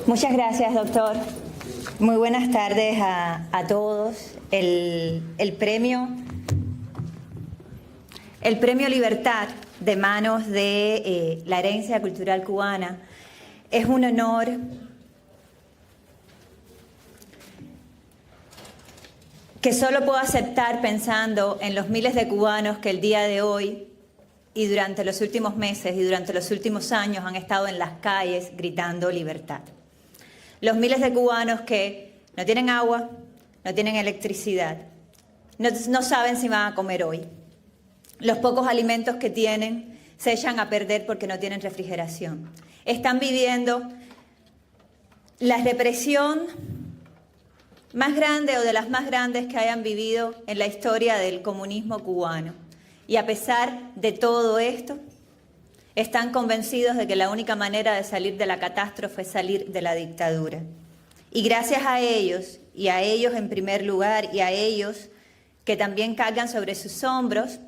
Muchas gracias, doctor. Muy buenas tardes a todos. El premio Libertad de manos de la herencia cultural cubana es un honor que solo puedo aceptar pensando en los miles de cubanos que el día de hoy y durante los últimos meses y durante los últimos años han estado en las calles gritando libertad. Los miles de cubanos que no tienen agua, no tienen electricidad, no saben si van a comer hoy. Los pocos alimentos que tienen se echan a perder porque no tienen refrigeración. Están viviendo la represión más grande o de las más grandes que hayan vivido en la historia del comunismo cubano. Y a pesar de todo esto, están convencidos de que la única manera de salir de la catástrofe es salir de la dictadura. Y gracias a ellos, y a ellos en primer lugar, y a ellos que también cargan sobre sus hombros,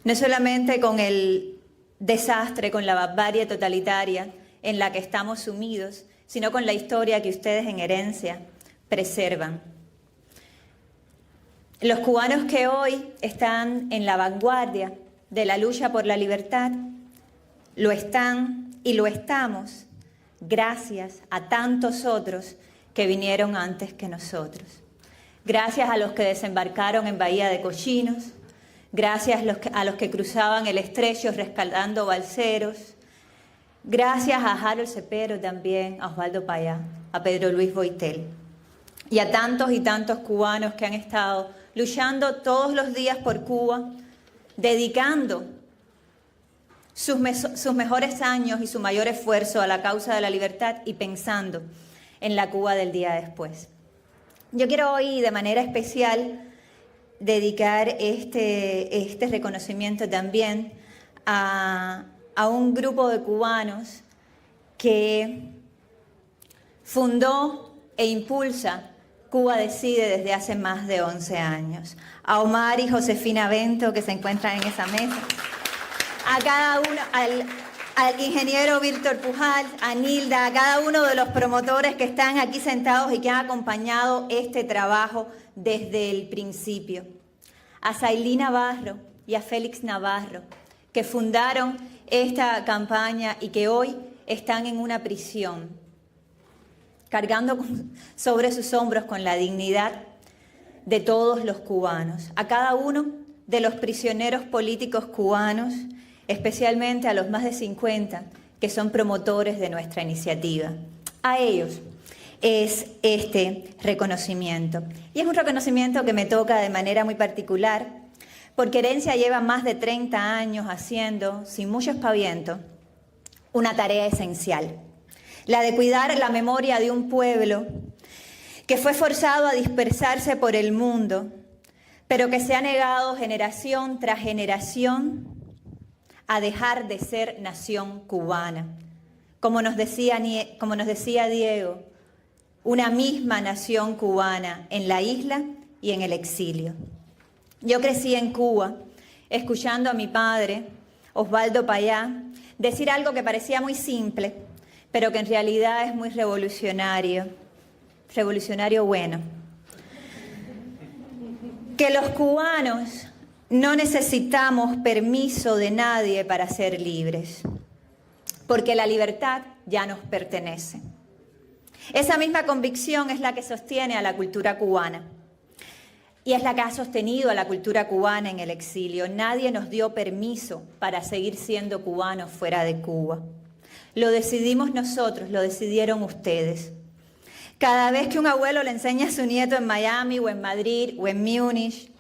no solamente con el desastre, con la barbarie totalitaria en la que estamos sumidos, sino con la historia que ustedes en herencia preservan. Los cubanos que hoy están en la vanguardia de la lucha por la libertad, lo están y lo estamos gracias a tantos otros que vinieron antes que nosotros. Gracias a los que desembarcaron en Bahía de Cochinos, gracias a los que cruzaban el estrecho rescatando balseros, gracias a Harold Cepero también, a Osvaldo Payá, a Pedro Luis Boitel y a tantos y tantos cubanos que han estado luchando todos los días por Cuba, dedicando sus mejores años y su mayor esfuerzo a la causa de la libertad y pensando en la Cuba del día después. Yo quiero hoy de manera especial dedicar este reconocimiento también a un grupo de cubanos que fundó e impulsa Cuba Decide desde hace más de 11 años. A Omar y Josefina Bento, que se encuentran en esa mesa. A cada uno, al ingeniero Víctor Pujal, a Nilda, a cada uno de los promotores que están aquí sentados y que han acompañado este trabajo desde el principio. A Sailí Navarro y a Félix Navarro, que fundaron esta campaña y que hoy están en una prisión, cargando sobre sus hombros con la dignidad de todos los cubanos. A cada uno de los prisioneros políticos cubanos, especialmente a los más de 50 que son promotores de nuestra iniciativa. A ellos es este reconocimiento. Y es un reconocimiento que me toca de manera muy particular, porque Herencia lleva más de 30 años haciendo, sin mucho espaviento, una tarea esencial. La de cuidar la memoria de un pueblo que fue forzado a dispersarse por el mundo, pero que se ha negado generación tras generación a dejar de ser nación cubana. Como nos decía Diego, una misma nación cubana en la isla y en el exilio. Yo crecí en Cuba, escuchando a mi padre, Osvaldo Payá, decir algo que parecía muy simple, pero que en realidad es muy revolucionario bueno. Que los cubanos no necesitamos permiso de nadie para ser libres, porque la libertad ya nos pertenece. Esa misma convicción es la que sostiene a la cultura cubana y es la que ha sostenido a la cultura cubana en el exilio. Nadie nos dio permiso para seguir siendo cubanos fuera de Cuba. Lo decidimos nosotros, lo decidieron ustedes. Cada vez que un abuelo le enseña a su nieto en Miami o en Madrid o en Múnich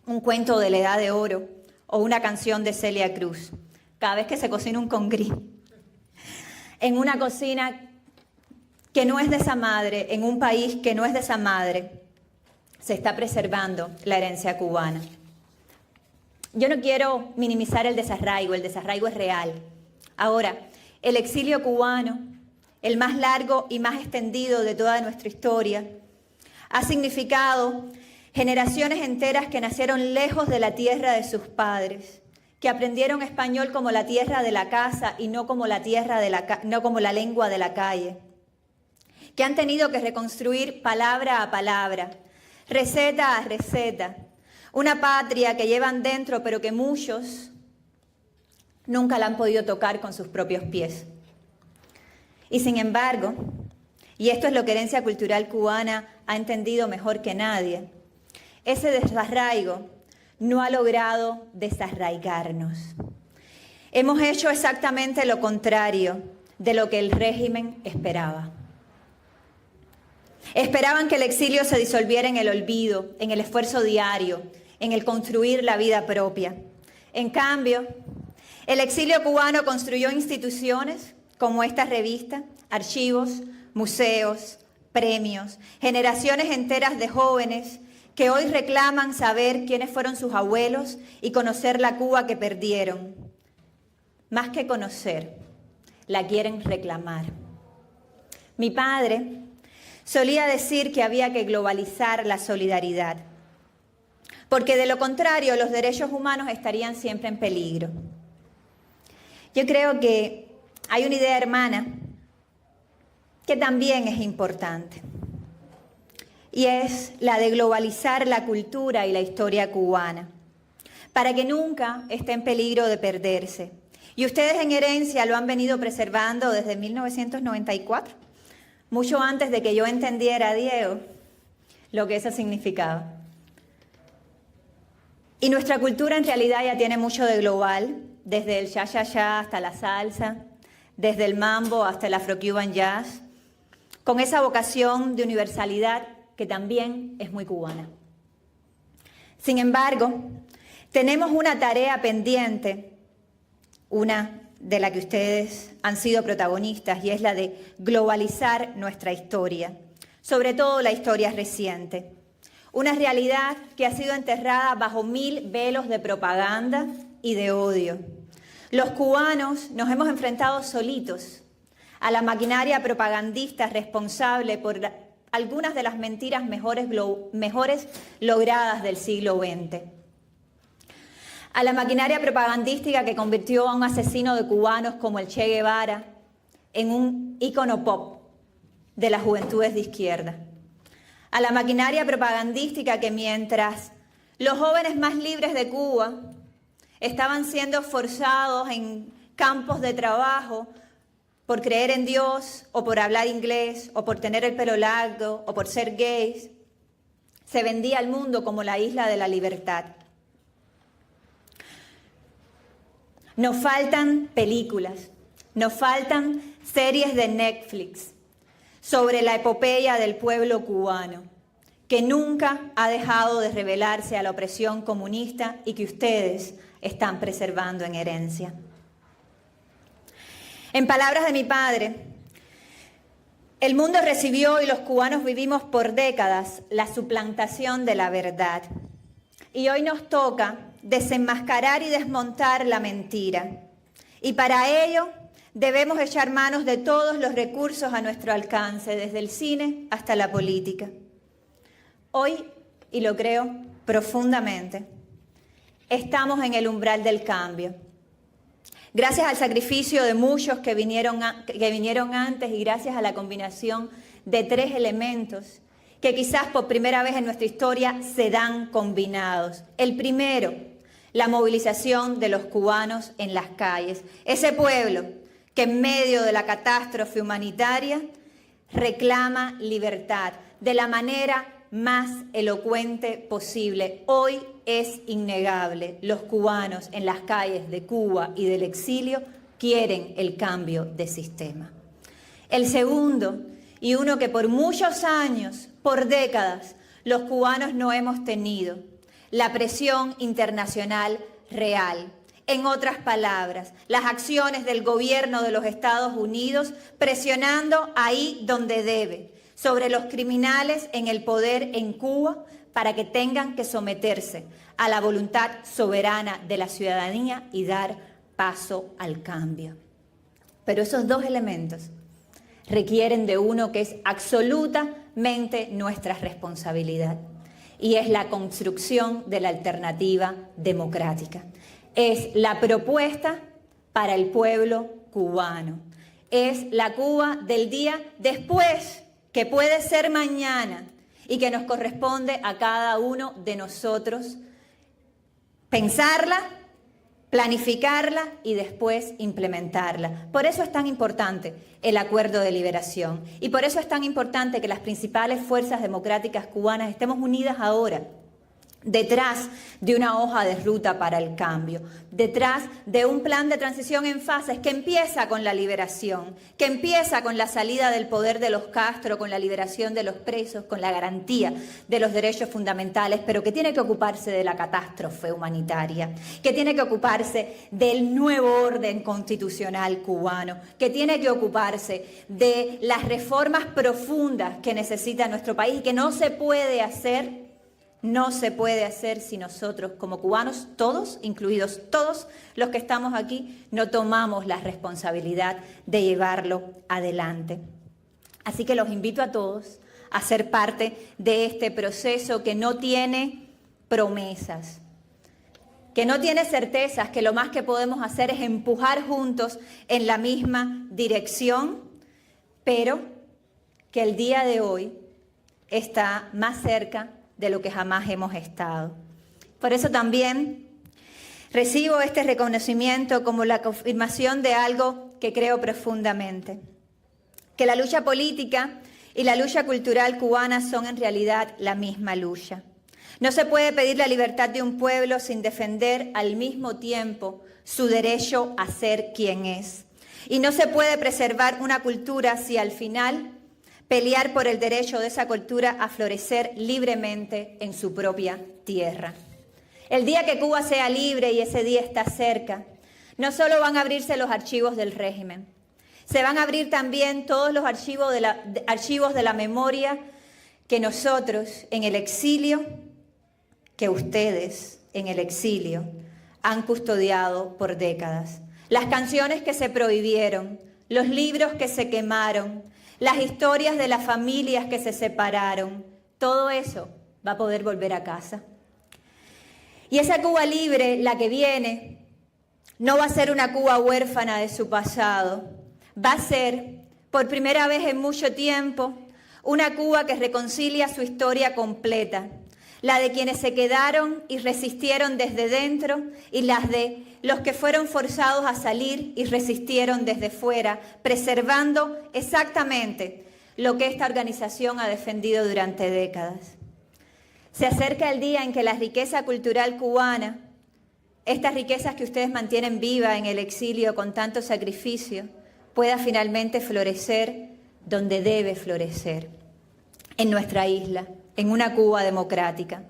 un cuento de la Edad de Oro o una canción de Celia Cruz, cada vez que se cocina un congrí en una cocina que no es de esa madre, en un país que no es de esa madre, se está preservando la herencia cubana. Yo no quiero minimizar el desarraigo es real. Ahora, el exilio cubano, el más largo y más extendido de toda nuestra historia, ha significado generaciones enteras que nacieron lejos de la tierra de sus padres, que aprendieron español como la tierra de la casa y no como la lengua de la calle, que han tenido que reconstruir palabra a palabra, receta a receta, una patria que llevan dentro pero que muchos nunca la han podido tocar con sus propios pies. Y sin embargo, y esto es lo que Herencia Cultural Cubana ha entendido mejor que nadie, ese desarraigo no ha logrado desarraigarnos. Hemos hecho exactamente lo contrario de lo que el régimen esperaba. Esperaban que el exilio se disolviera en el olvido, en el esfuerzo diario, en el construir la vida propia. En cambio, el exilio cubano construyó instituciones como esta revista, archivos, museos, premios, generaciones enteras de jóvenes que hoy reclaman saber quiénes fueron sus abuelos y conocer la Cuba que perdieron. Más que conocer, la quieren reclamar. Mi padre solía decir que había que globalizar la solidaridad, porque de lo contrario los derechos humanos estarían siempre en peligro. Yo creo que hay una idea hermana que también es importante, y es la de globalizar la cultura y la historia cubana, para que nunca esté en peligro de perderse. Y ustedes en Herencia lo han venido preservando desde 1994, mucho antes de que yo entendiera, Diego, lo que eso significaba. Y nuestra cultura en realidad ya tiene mucho de global, desde el cha-cha-cha hasta la salsa, desde el mambo hasta el afro-cuban jazz, con esa vocación de universalidad que también es muy cubana. Sin embargo, tenemos una tarea pendiente, una de la que ustedes han sido protagonistas, y es la de globalizar nuestra historia, sobre todo la historia reciente. Una realidad que ha sido enterrada bajo 1000 velos de propaganda y de odio. Los cubanos nos hemos enfrentado solitos a la maquinaria propagandista responsable por algunas de las mentiras mejores logradas del siglo XX. A la maquinaria propagandística que convirtió a un asesino de cubanos como el Che Guevara en un ícono pop de las juventudes de izquierda. A la maquinaria propagandística que mientras los jóvenes más libres de Cuba estaban siendo forzados en campos de trabajo por creer en Dios, o por hablar inglés, o por tener el pelo largo, o por ser gays, se vendía al mundo como la isla de la libertad. Nos faltan películas, nos faltan series de Netflix sobre la epopeya del pueblo cubano, que nunca ha dejado de rebelarse a la opresión comunista y que ustedes están preservando en Herencia. En palabras de mi padre, el mundo recibió y los cubanos vivimos por décadas la suplantación de la verdad. Y hoy nos toca desenmascarar y desmontar la mentira. Y para ello debemos echar manos de todos los recursos a nuestro alcance, desde el cine hasta la política. Hoy, y lo creo profundamente, estamos en el umbral del cambio. Gracias al sacrificio de muchos que vinieron antes y gracias a la combinación de 3 elementos que quizás por primera vez en nuestra historia se dan combinados. El primero, la movilización de los cubanos en las calles. Ese pueblo que en medio de la catástrofe humanitaria reclama libertad de la manera más elocuente posible. Hoy es innegable, los cubanos en las calles de Cuba y del exilio quieren el cambio de sistema. El segundo, y uno que por muchos años, por décadas, los cubanos no hemos tenido, la presión internacional real. En otras palabras, las acciones del gobierno de los Estados Unidos presionando ahí donde debe, sobre los criminales en el poder en Cuba para que tengan que someterse a la voluntad soberana de la ciudadanía y dar paso al cambio. Pero esos 2 elementos requieren de uno que es absolutamente nuestra responsabilidad, y es la construcción de la alternativa democrática. Es la propuesta para el pueblo cubano. Es la Cuba del día después, que puede ser mañana, y que nos corresponde a cada uno de nosotros pensarla, planificarla y después implementarla. Por eso es tan importante el acuerdo de liberación y por eso es tan importante que las principales fuerzas democráticas cubanas estemos unidas ahora detrás de una hoja de ruta para el cambio, detrás de un plan de transición en fases que empieza con la liberación, que empieza con la salida del poder de los Castro, con la liberación de los presos, con la garantía de los derechos fundamentales, pero que tiene que ocuparse de la catástrofe humanitaria, que tiene que ocuparse del nuevo orden constitucional cubano, que tiene que ocuparse de las reformas profundas que necesita nuestro país y que no se puede hacer si nosotros como cubanos, todos, incluidos todos los que estamos aquí, no tomamos la responsabilidad de llevarlo adelante. Así que los invito a todos a ser parte de este proceso que no tiene promesas, que no tiene certezas, que lo más que podemos hacer es empujar juntos en la misma dirección, pero que el día de hoy está más cerca de lo que jamás hemos estado. Por eso también recibo este reconocimiento como la confirmación de algo que creo profundamente, que la lucha política y la lucha cultural cubana son en realidad la misma lucha. No se puede pedir la libertad de un pueblo sin defender al mismo tiempo su derecho a ser quien es. Y no se puede preservar una cultura si al final pelear por el derecho de esa cultura a florecer libremente en su propia tierra. El día que Cuba sea libre, y ese día está cerca, no solo van a abrirse los archivos del régimen, se van a abrir también todos los archivos de la memoria que nosotros en el exilio, que ustedes en el exilio han custodiado por décadas. Las canciones que se prohibieron, los libros que se quemaron, las historias de las familias que se separaron, todo eso va a poder volver a casa. Y esa Cuba libre, la que viene, no va a ser una Cuba huérfana de su pasado, va a ser, por primera vez en mucho tiempo, una Cuba que reconcilia su historia completa, la de quienes se quedaron y resistieron desde dentro y las de los que fueron forzados a salir y resistieron desde fuera, preservando exactamente lo que esta organización ha defendido durante décadas. Se acerca el día en que la riqueza cultural cubana, estas riquezas que ustedes mantienen viva en el exilio con tanto sacrificio, pueda finalmente florecer donde debe florecer, en nuestra isla, en una Cuba democrática.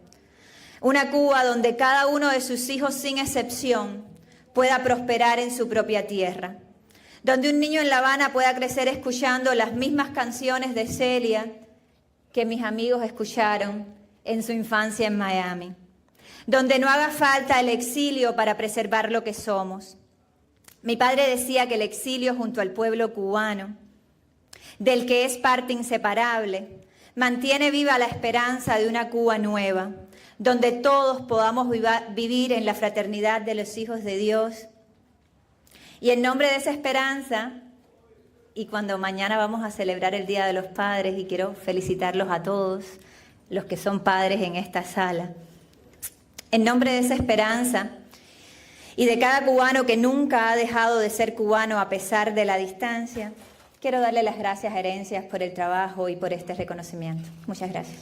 Una Cuba donde cada uno de sus hijos, sin excepción, pueda prosperar en su propia tierra. Donde un niño en La Habana pueda crecer escuchando las mismas canciones de Celia que mis amigos escucharon en su infancia en Miami. Donde no haga falta el exilio para preservar lo que somos. Mi padre decía que el exilio junto al pueblo cubano, del que es parte inseparable, mantiene viva la esperanza de una Cuba nueva, donde todos podamos vivir en la fraternidad de los hijos de Dios. Y en nombre de esa esperanza, y cuando mañana vamos a celebrar el Día de los Padres, y quiero felicitarlos a todos los que son padres en esta sala, en nombre de esa esperanza y de cada cubano que nunca ha dejado de ser cubano a pesar de la distancia, quiero darle las gracias a Herencias por el trabajo y por este reconocimiento. Muchas gracias.